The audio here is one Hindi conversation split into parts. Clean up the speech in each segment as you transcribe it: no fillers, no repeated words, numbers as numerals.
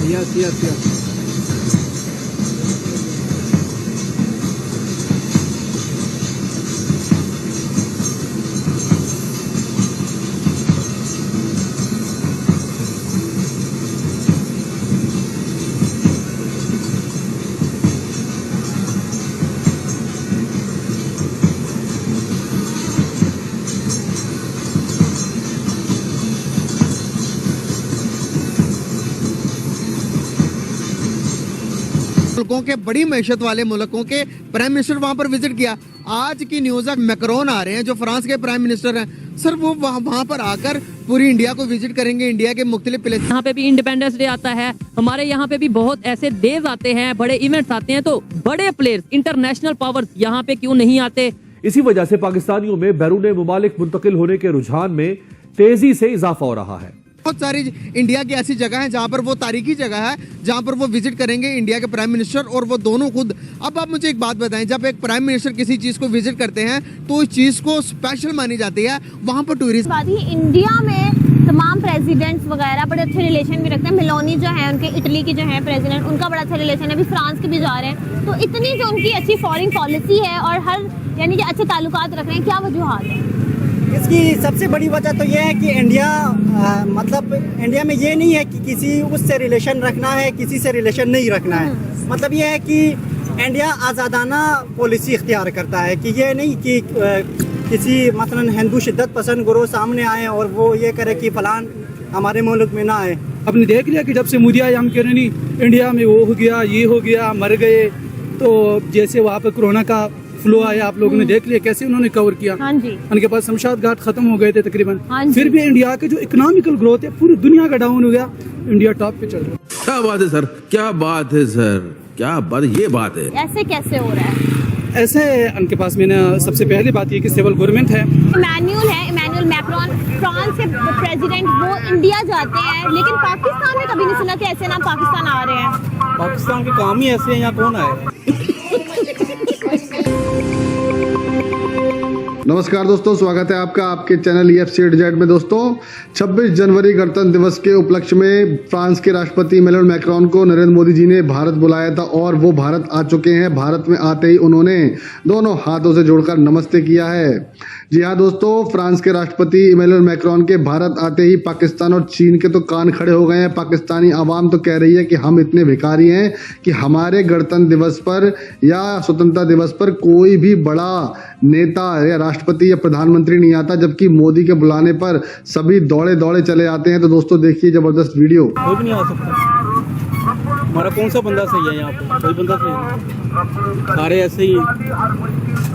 Yes yes yes. मुल्कों के बड़ी मैशत वाले मुल्कों के प्राइम मिनिस्टर वहां पर विजिट किया। आज की न्यूज है मैक्रोन आ रहे हैं जो फ्रांस के प्राइम मिनिस्टर हैं, सर वो वहां पर आकर पूरी इंडिया को विजिट करेंगे, इंडिया के मुख्तलिफ प्लेस। यहाँ पे भी इंडिपेंडेंस डे आता है, हमारे यहाँ पे भी बहुत ऐसे डेज आते हैं, बड़े इवेंट्स आते हैं, तो बड़े प्लेयर्स इंटरनेशनल पावर्स यहाँ पे क्यों नहीं आते? इसी वजह से पाकिस्तानियों में बैरून मुमालिक मुंतकिल होने के रुझान में तेजी से इजाफा हो रहा है। बहुत सारी इंडिया की ऐसी जगह है जहां पर वो तारीखी जगह है जहां पर वो विजिट करेंगे इंडिया के प्राइम मिनिस्टर और वो दोनों खुद। अब आप मुझे एक बात बताएं, जब एक प्राइम मिनिस्टर किसी चीज को विजिट करते हैं तो उस चीज को स्पेशल मानी जाती है वहां पर टूरिस्ट। इंडिया में तमाम प्रेसिडेंट्स वगैरह बड़े अच्छे रिलेशन भी रखते हैं। मेलोनी जो है उनके इटली की जो है प्रेसिडेंट, उनका बड़ा अच्छा रिलेशन है, अभी फ्रांस के भी जा रहे हैं। तो इतनी जो उनकी अच्छी फॉरेन पॉलिसी है और हर यानी कि अच्छे ताल्लुकात रख रहे हैं, क्या वजूहात है? इसकी सबसे बड़ी वजह तो ये है कि इंडिया मतलब इंडिया में ये नहीं है कि किसी उससे रिलेशन रखना है, किसी से रिलेशन नहीं रखना है। मतलब ये है कि इंडिया आज़ादाना पॉलिसी इख्तियार करता है कि ये नहीं कि किसी मसलन हिंदू शिद्दत पसंद गुरु सामने आए और वो ये करे कि फलान हमारे मुल्क में ना आए। आपने देख लिया कि जब से मोदी आए हम कह रहे नहीं इंडिया में वो हो गया, ये हो गया, मर गए। तो जैसे वहाँ पर कोरोना का फ्लो आया, आप लोगों ने देख लिया कैसे उन्होंने कवर किया। हाँ जी। उनके पास शमशाद घाट खत्म हो गए थे तकरीबन। हाँ फिर भी इंडिया के जो इकोनॉमिकल ग्रोथ है पूरी दुनिया का डाउन हो गया, इंडिया टॉप पे चल रहा है। क्या बात है सर, क्या बात है सर, क्या बात, ये बात है। ऐसे कैसे हो रहा है? ऐसे उनके पास मैंने सबसे पहली बात ये कि सिविल गवर्नमेंट है। इमैनुअल मैक्रोन फ्रांस के प्रेसिडेंट, वो इंडिया जाते हैं, लेकिन पाकिस्तान में कभी नहीं सुना कि ऐसे नाम पाकिस्तान आ रहे हैं। पाकिस्तान के काम ही ऐसे हैं, यहाँ कौन आए? नमस्कार दोस्तों, स्वागत है आपका आपके चैनल EFC में। दोस्तों 26 जनवरी गणतंत्र दिवस के उपलक्ष्य में फ्रांस के राष्ट्रपति इमैनुअल मैक्रोन को नरेंद्र मोदी जी ने भारत बुलाया था और वो भारत आ चुके हैं। भारत में आते ही उन्होंने दोनों हाथों से जोड़कर नमस्ते किया है। जी हाँ दोस्तों, फ्रांस के राष्ट्रपति इमैनुअल मैक्रोन के भारत आते ही पाकिस्तान और चीन के तो कान खड़े हो गए हैं। पाकिस्तानी आवाम तो कह रही है कि हम इतने भिखारी हैं कि हमारे गणतंत्र दिवस पर या स्वतंत्रता दिवस पर कोई भी बड़ा नेता या राष्ट्रपति या प्रधानमंत्री नहीं आता, जबकि मोदी के बुलाने पर सभी दौड़े दौड़े चले आते हैं। तो दोस्तों देखिए जबरदस्त वीडियो। कोई भी नहीं आ सकता, हमारा कौन सा बंदा सही है यहाँ पे? कोई बंदा सही नहीं, सारे ऐसे ही,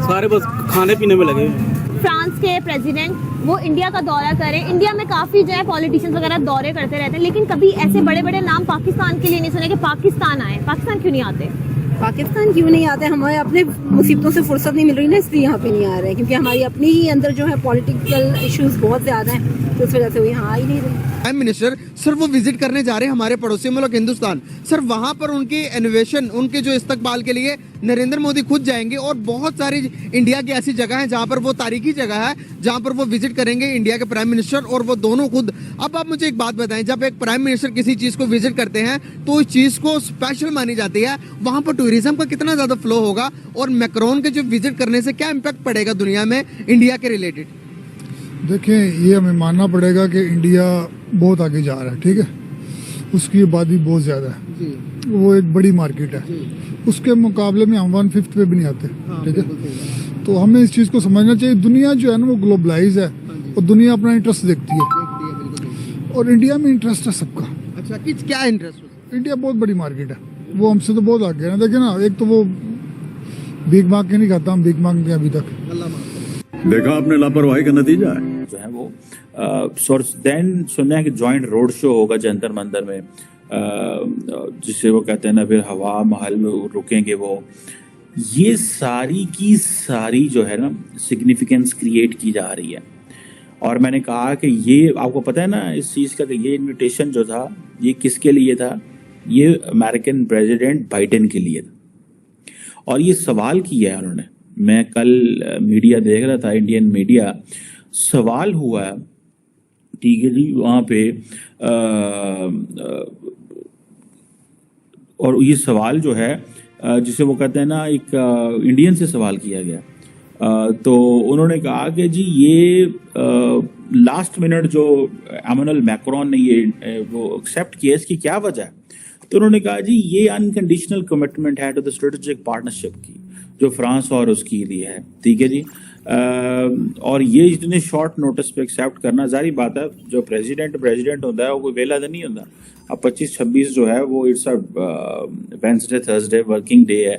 सारे बस खाने पीने में लगे हैं। फ्रांस के प्रेसिडेंट वो इंडिया का दौरा करें, इंडिया में काफी जो है पॉलिटिशियंस वगैरह दौरे करते रहते हैं, लेकिन कभी ऐसे बड़े बड़े नाम पाकिस्तान के लिए नहीं सुने कि पाकिस्तान आए। पाकिस्तान क्यों नहीं आते? पाकिस्तान क्यों नहीं आते? हमें अपने मुसीबतों से फुर्सत नहीं मिल रही ना, इसलिए यहाँ पे नहीं आ रहे हैं, क्योंकि हमारी अपनी ही अंदर जो है पॉलिटिकल इश्यूज बहुत ज्यादा हैं, तो इस वजह से वो यहाँ आ ही नहीं रहे। प्राइम मिनिस्टर सर वो विजिट करने जा रहे हैं हमारे पड़ोसी मुल्क हिंदुस्तान। सर वहां पर उनके इनोवेशन, उनके जो इस्तकबाल के लिए नरेंद्र मोदी खुद जाएंगे और बहुत सारी इंडिया की ऐसी जगह है जहां पर वो तारीखी जगह है जहां पर वो विजिट करेंगे इंडिया के प्राइम मिनिस्टर और वो दोनों खुद। अब आप मुझे एक बात बताएं, जब एक प्राइम मिनिस्टर किसी चीज को विजिट करते हैं तो उस चीज को स्पेशल मानी जाती है, वहां पर टूरिज्म का कितना ज्यादा फ्लो होगा और मैक्रोन के जो विजिट करने से क्या इम्पैक्ट पड़ेगा दुनिया में इंडिया के रिलेटेड? देखें, ये हमें मानना पड़ेगा कि इंडिया बहुत आगे जा रहा है, ठीक है। उसकी आबादी बहुत ज़्यादा है, वो एक बड़ी मार्केट है, उसके मुकाबले में हम 1/5 पे भी नहीं आते, ठीक है। तो हमें इस चीज़ को समझना चाहिए। दुनिया जो है ना वो ग्लोबलाइज है और दुनिया अपना इंटरेस्ट देखती है और इंडिया में इंटरेस्ट है सबका। अच्छा, क्या इंटरेस्ट? इंडिया बहुत बड़ी मार्केट है, वो हमसे तो बहुत आगे है ना। देखे ना, एक तो वो भीख मांग के नहीं खाता, हम भीख मांग के अभी तक। देखा आपने लापरवाही का नतीजा है जो है वो देन सुनना है कि जॉइंट रोड शो होगा जंतर मंतर में, जिसे वो कहते हैं ना फिर हवा महल में रुकेंगे वो। ये सारी की सारी जो है ना सिग्निफिकेंस क्रिएट की जा रही है। और मैंने कहा कि ये आपको पता है ना इस चीज़ का कि ये इनविटेशन जो था ये किसके लिए था? ये अमेरिकन प्रेसिडेंट बाइडेन के लिए था। और ये सवाल किया है उन्होंने, मैं कल मीडिया देख रहा था, इंडियन मीडिया, सवाल हुआ ठीक है जी वहाँ पे और ये सवाल जो है जिसे वो कहते हैं ना, एक इंडियन से सवाल किया गया, तो उन्होंने कहा कि जी ये लास्ट मिनट जो एमानुएल मैक्रोन ने ये वो एक्सेप्ट किया, इसकी क्या वजह है? तो उन्होंने कहा जी ये अनकंडीशनल कमिटमेंट है टू द स्ट्रेटेजिक पार्टनरशिप की जो फ्रांस और उसकी लिए है, ठीक है जी। और ये इतने शॉर्ट नोटिस पे एक्सेप्ट करना, जारी बात है, जो प्रेसिडेंट होता है वो कोई वेला नहीं होता। अब 25-26 जो है वो it's a Wednesday Thursday working day है,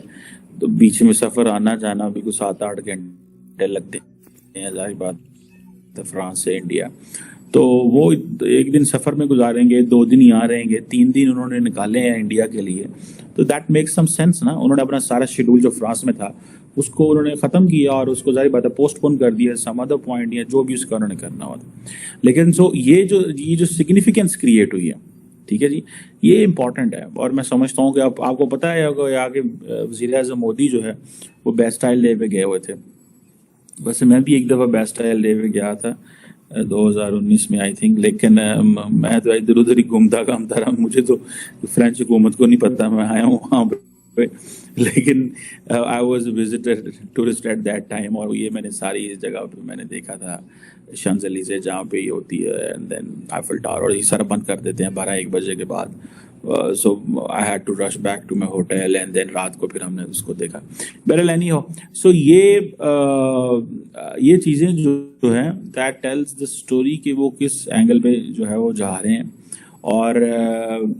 तो बीच में सफ़र आना जाना भी कुछ 7-8 घंटे लगते हैं, जारी बात है, फ्रांस से इंडिया। तो वो एक दिन सफ़र में गुजारेंगे, 2 दिन यहाँ रहेंगे, 3 दिन उन्होंने निकाले हैं इंडिया के लिए, तो दैट मेक्स सम सेंस ना। उन्होंने अपना सारा शेड्यूल जो फ्रांस में था उसको उन्होंने ख़त्म किया और उसको जारी बात है पोस्टपोन कर दिया, सम अदर पॉइंट या जो भी उसका उन्होंने करना होता। लेकिन सो ये जो सिग्निफिकेंस क्रिएट हुई है, ठीक है जी, ये इम्पॉर्टेंट है। और मैं समझता हूँ कि आपको पता है यहाँ के वज़ीर-ए-आज़म मोदी जो है वो बेस्टाइल डे पे गए हुए थे। वैसे मैं भी एक दफ़ा बेस्टाइल डे पे गया था 2019 में आई थिंक, लेकिन मैं तो इधर उधर ही घूमता रहा, मुझे तो फ्रेंच हुकूमत को नहीं पता, मैं आया हूँ वहाँ पे, लेकिन I was visitor tourist at that time, और ये मैंने सारी इस जगह पे मैंने देखा था, शांज़ेलिज़े जहाँ पे ये होती है, एंड देन आईफल टावर, और ये सारा बंद कर देते हैं 12-1 बजे के बाद। So I had to rush back to my hotel, and then रात को फिर हमने उसको देखा। बहरहाल एनी हो, सो ये चीज़ें जो है दैट टेल्स द स्टोरी कि वो किस एंगल पे जो है वो जा रहे हैं और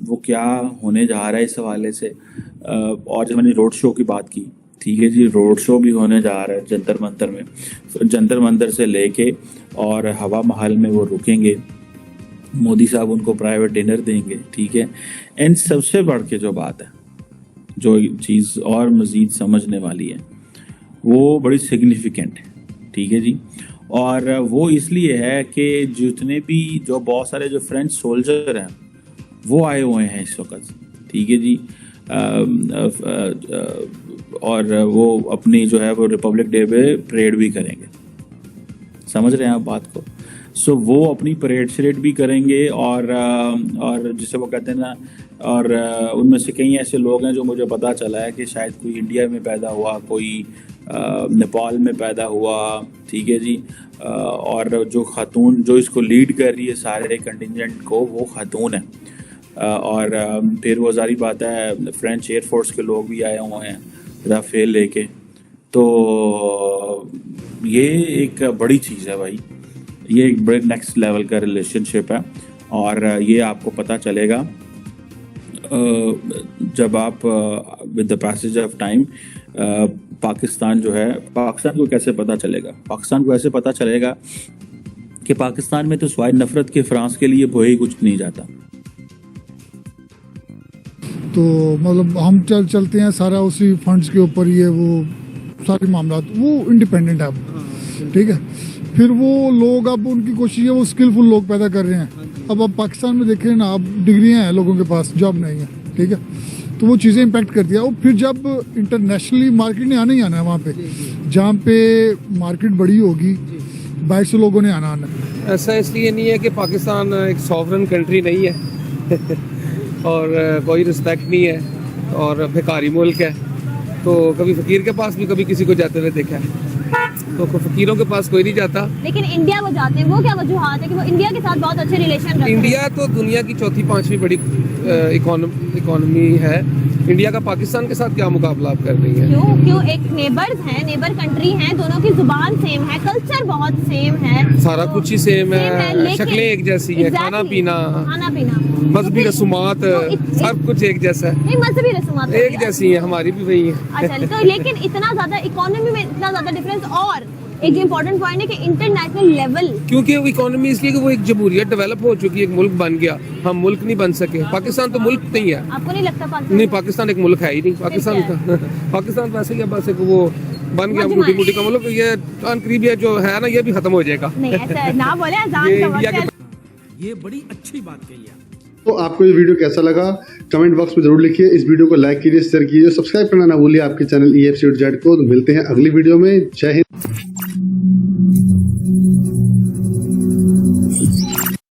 वो क्या होने जा रहा है इस हवाले से। और जब मैंने रोड शो की बात की, ठीक है जी, रोड शो भी होने जा रहा है जंतर मंतर में, जंतर मंतर से लेके और हवा महल में वो रुकेंगे, मोदी साहब उनको प्राइवेट डिनर देंगे, ठीक है। एंड सबसे बढ़ के जो बात है, जो चीज़ और मज़ीद समझने वाली है, वो बड़ी सिग्निफिकेंट है, ठीक है जी। और वो इसलिए है कि जितने भी जो बहुत सारे जो फ्रेंच सोल्जर हैं वो आए हुए हैं इस वक्त, ठीक है जी। और वो अपनी जो है वो रिपब्लिक डे पे परेड भी करेंगे, समझ रहे हैं आप बात को। सो वो अपनी परेड शरेड भी करेंगे और जिसे वो कहते हैं ना, और उनमें से कई ऐसे लोग हैं जो मुझे पता चला है कि शायद कोई इंडिया में पैदा हुआ, कोई नेपाल में पैदा हुआ, ठीक है जी। और जो खातून जो इसको लीड कर रही है सारे कंटिजेंट को, वो खातून है। और फिर वो जारी बात है फ्रेंच एयरफोर्स के लोग भी आए हुए हैं राफेल लेके। तो ये एक बड़ी चीज़ है भाई, ये एक बड़े नेक्स्ट लेवल का रिलेशनशिप है। और ये आपको पता चलेगा जब आप with the passage of time Pakistan जो है, पाकिस्तान को कैसे पता चलेगा? पाकिस्तान को ऐसे पता चलेगा कि पाकिस्तान में तो स्वाय नफरत के फ्रांस के लिए वही कुछ नहीं जाता। तो मतलब हम चलते हैं सारा उसी फंड्स के ऊपर, ये वो सारे मामला वो इंडिपेंडेंट है अब, ठीक है। फिर वो लोग अब उनकी कोशिश है वो स्किलफुल लोग पैदा कर रहे हैं। अब आप पाकिस्तान में देख रहे हैं ना, अब डिग्रियां हैं लोगों के पास, जॉब नहीं है, ठीक है। तो वो चीज़ें इम्पैक्ट करती है। और फिर जब इंटरनेशनली मार्केट ने आना ही आना है वहाँ पे, जहाँ पे मार्केट बड़ी होगी, बाहर से लोगों ने आना है। ऐसा इसलिए नहीं है कि पाकिस्तान एक सॉवरन कंट्री नहीं है और कोई रिस्पेक्ट नहीं है और भिखारी मुल्क है। तो कभी फकीर के पास भी कभी किसी को जाते हुए देखा है, तो फकीरों के पास कोई नहीं जाता। लेकिन इंडिया वो जाते हैं, वो क्या वजूहात है कि वो इंडिया के साथ बहुत अच्छे रिलेशन रखते हैं? इंडिया तो दुनिया की 4-5वीं बड़ी इकोनॉमी है। इंडिया का पाकिस्तान के साथ क्या मुकाबला आप कर रही है? क्यों एक नेबर्स है, नेबर कंट्री है, दोनों की जुबान सेम है, कल्चर बहुत सेम है, सारा कुछ ही सेम है, शक्लें एक जैसी है, खाना पीना मजहबी रसूमात सब कुछ एक जैसा है। नहीं, मजहबी रसूमात एक जैसी है, हमारी भी वही है। अच्छा, तो लेकिन इतना ज्यादा इकोनॉमी में इतना ज्यादा डिफरेंस। और एक इम्पोर्टेंट पॉइंट है कि इंटरनेशनल लेवल, क्योंकि इकोनॉमी इसलिए कि वो एक जमहूरियत डेवलप हो चुकी है, एक मुल्क बन गया, हम मुल्क नहीं बन सके। पाकिस्तान तो मुल्क नहीं है। आपको नहीं लगता पाकिस्तान? नहीं, पाकिस्तान एक मुल्क है ही नहीं। पाकिस्तान वैसे ही बस एक वो बन गया मोटी मोटी का मुल्क। ये अनकरीब ये जो है ना, ये भी खत्म हो जाएगा। नहीं ऐसा ना बोले, ये बड़ी अच्छी बात कही है। तो आपको ये वीडियो कैसा लगा कमेंट बॉक्स में जरूर लिखिए। इस वीडियो को लाइक कीजिए, शेयर कीजिए, सब्सक्राइब करना ना भूलिए आपके चैनल EFCZ को। तो मिलते हैं अगली वीडियो में। जय हिंद।